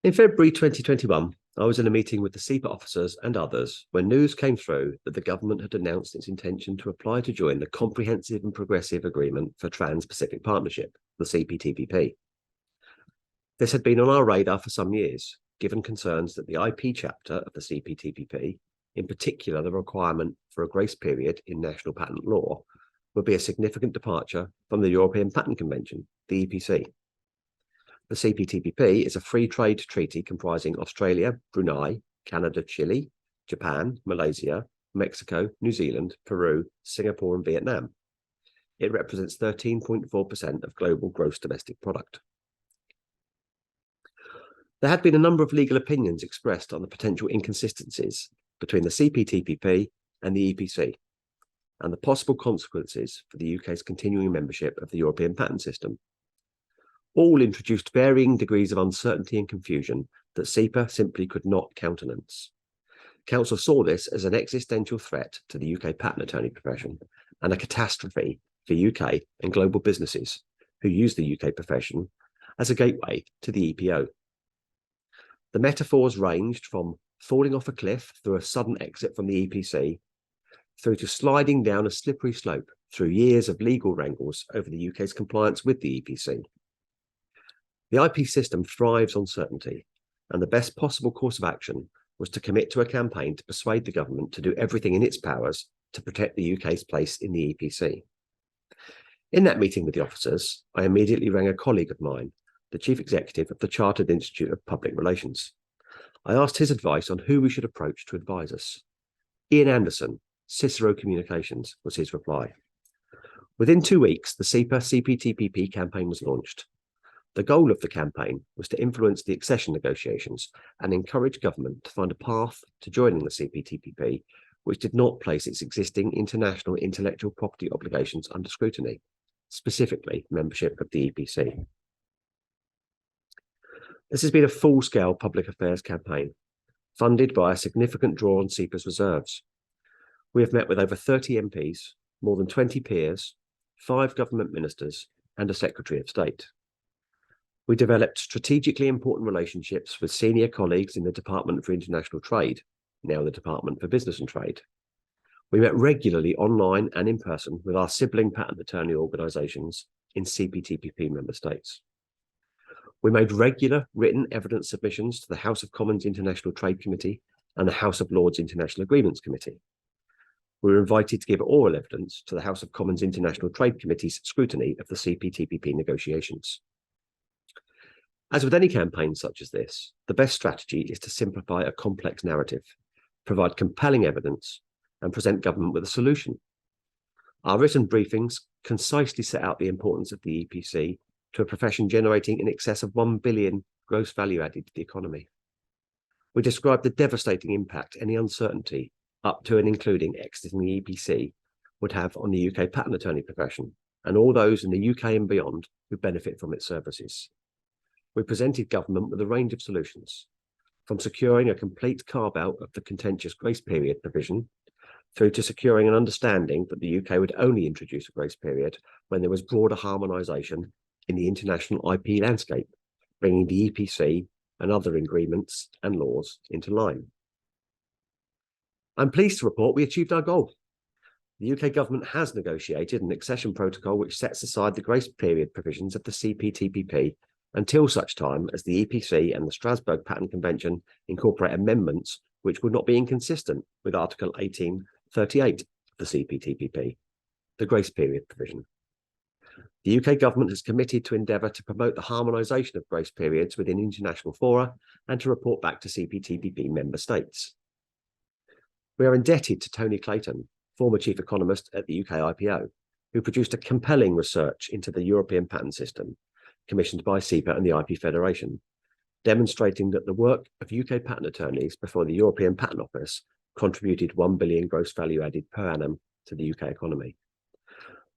In February 2021, I was in a meeting with the CIPA officers and others when news came through that the government had announced its intention to apply to join the Comprehensive and Progressive Agreement for Trans-Pacific Partnership, the CPTPP. This had been on our radar for some years, given concerns that the IP chapter of the CPTPP, in particular the requirement for a grace period in national patent law, would be a significant departure from the European Patent Convention, the EPC. The CPTPP is a free trade treaty comprising Australia, Brunei, Canada, Chile, Japan, Malaysia, Mexico, New Zealand, Peru, Singapore, and Vietnam. It represents 13.4% of global gross domestic product. There had been a number of legal opinions expressed on the potential inconsistencies between the CPTPP and the EPC, and the possible consequences for the UK's continuing membership of the European patent system. All introduced varying degrees of uncertainty and confusion that CIPA simply could not countenance. Council saw this as an existential threat to the UK patent attorney profession and a catastrophe for UK and global businesses who use the UK profession as a gateway to the EPO. The metaphors ranged from falling off a cliff through a sudden exit from the EPC through to sliding down a slippery slope through years of legal wrangles over the UK's compliance with the EPC. The IP system thrives on certainty, and the best possible course of action was to commit to a campaign to persuade the government to do everything in its powers to protect the UK's place in the EPC. In that meeting with the officers, I immediately rang a colleague of mine, the Chief Executive of the Chartered Institute of Public Relations. I asked his advice on who we should approach to advise us. Ian Anderson, Cicero Communications, was his reply. Within 2 weeks, the CIPA CPTPP campaign was launched. The goal of the campaign was to influence the accession negotiations and encourage government to find a path to joining the CPTPP, which did not place its existing international intellectual property obligations under scrutiny, specifically membership of the EPC. This has been a full-scale public affairs campaign, funded by a significant draw on CIPA's reserves. We have met with over 30 MPs, more than 20 peers, 5 government ministers, and a Secretary of State. We developed strategically important relationships with senior colleagues in the Department for International Trade, now the Department for Business and Trade. We met regularly online and in person with our sibling patent attorney organisations in CPTPP member states. We made regular written evidence submissions to the House of Commons International Trade Committee and the House of Lords International Agreements Committee. We were invited to give oral evidence to the House of Commons International Trade Committee's scrutiny of the CPTPP negotiations. As with any campaign such as this, the best strategy is to simplify a complex narrative, provide compelling evidence, and present government with a solution. Our written briefings concisely set out the importance of the EPC to a profession generating in excess of 1 billion gross value added to the economy. We described the devastating impact any uncertainty, up to and including exiting the EPC, would have on the UK patent attorney profession and all those in the UK and beyond who benefit from its services. We presented government with a range of solutions, from securing a complete carve-out of the contentious grace period provision, through to securing an understanding that the UK would only introduce a grace period when there was broader harmonisation in the international IP landscape, bringing the EPC and other agreements and laws into line. I'm pleased to report we achieved our goal. The UK government has negotiated an accession protocol which sets aside the grace period provisions of the CPTPP until such time as the EPC and the Strasbourg Patent Convention incorporate amendments which would not be inconsistent with Article 1838 of the CPTPP, the grace period provision. The UK government has committed to endeavour to promote the harmonisation of grace periods within international fora and to report back to CPTPP member states. We are indebted to Tony Clayton, former chief economist at the UK IPO, who produced a compelling research into the European patent system, commissioned by CIPA and the IP Federation, demonstrating that the work of UK patent attorneys before the European Patent Office contributed 1 billion gross value added per annum to the UK economy.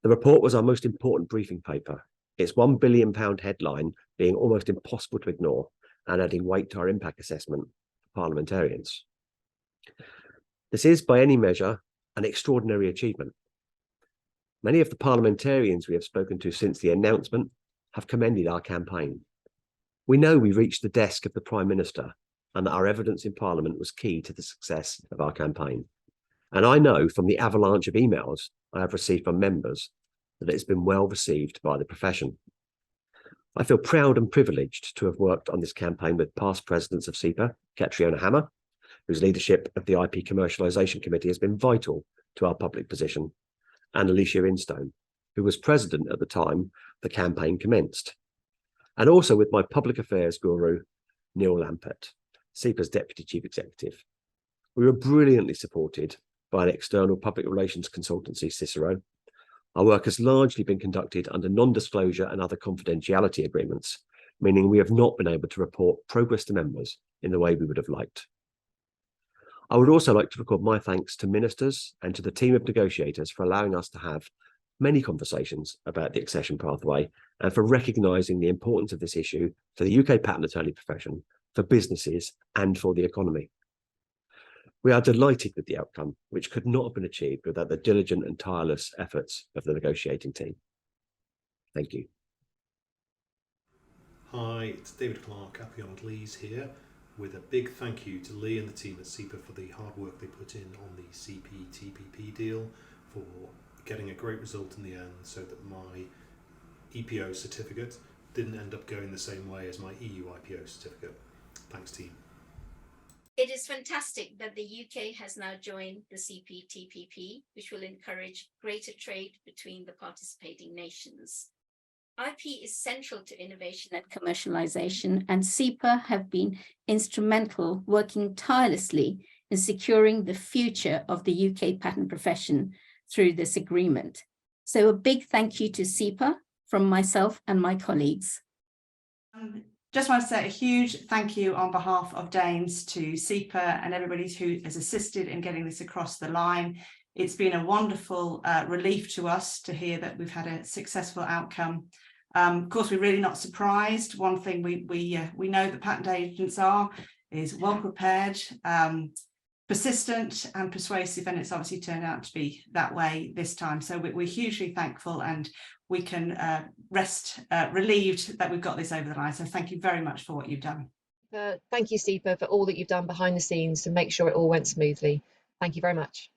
The report was our most important briefing paper, its £1 billion headline being almost impossible to ignore and adding weight to our impact assessment for parliamentarians. This is, by any measure, an extraordinary achievement. Many of the parliamentarians we have spoken to since the announcement have commended our campaign. We know we reached the desk of the Prime Minister and that our evidence in Parliament was key to the success of our campaign. And I know from the avalanche of emails I have received from members that it's been well received by the profession. I feel proud and privileged to have worked on this campaign with past presidents of CIPA, Catriona Hammer, whose leadership of the IP Commercialisation Committee has been vital to our public position, and Alicia Instone, who was president at the time the campaign commenced. And also with my public affairs guru, Neil Lampert, CIPA's Deputy Chief Executive. We were brilliantly supported by an external public relations consultancy, Cicero. Our work has largely been conducted under non-disclosure and other confidentiality agreements, meaning we have not been able to report progress to members in the way we would have liked. I would also like to record my thanks to ministers and to the team of negotiators for allowing us to have many conversations about the accession pathway and for recognising the importance of this issue for the UK patent attorney profession, for businesses and for the economy. We are delighted with the outcome, which could not have been achieved without the diligent and tireless efforts of the negotiating team. Thank you. Hi, it's David Clark, Appiard Lees here, with a big thank you to Lee and the team at CIPA for the hard work they put in on the CPTPP deal, for getting a great result in the end so that my EPO certificate didn't end up going the same way as my EU IPO certificate. Thanks, team. It is fantastic that the UK has now joined the CPTPP, which will encourage greater trade between the participating nations. IP is central to innovation and commercialization, and CIPA have been instrumental, working tirelessly in securing the future of the UK patent profession through this agreement. So a big thank you to CIPA from myself and my colleagues. Just want to say a huge thank you on behalf of Danes to CIPA and everybody who has assisted in getting this across the line. It's been a wonderful relief to us to hear that we've had a successful outcome. Of course, we're really not surprised. One thing we know that patent agents is well prepared, persistent and persuasive, and it's obviously turned out to be that way this time. So we're hugely thankful, and we can rest relieved that we've got this over the line. So thank you very much for what you've done. Thank you, CIPA, for all that you've done behind the scenes to make sure it all went smoothly. Thank you very much.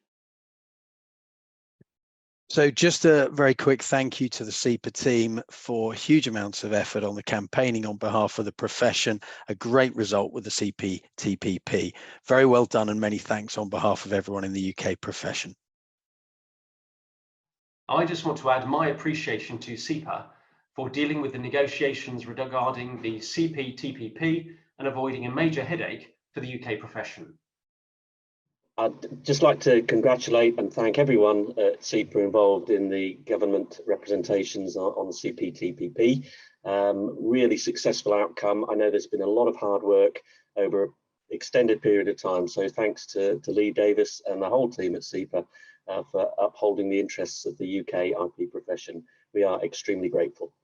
So just a very quick thank you to the CIPA team for huge amounts of effort on the campaigning on behalf of the profession. A great result with the CPTPP. Very well done, and many thanks on behalf of everyone in the UK profession. I just want to add my appreciation to CIPA for dealing with the negotiations regarding the CPTPP and avoiding a major headache for the UK profession. I'd just like to congratulate and thank everyone at CIPA involved in the government representations on the CPTPP. Really successful outcome. I know there's been a lot of hard work over an extended period of time, so thanks to Lee Davies and the whole team at CIPA for upholding the interests of the UK IP profession. We are extremely grateful.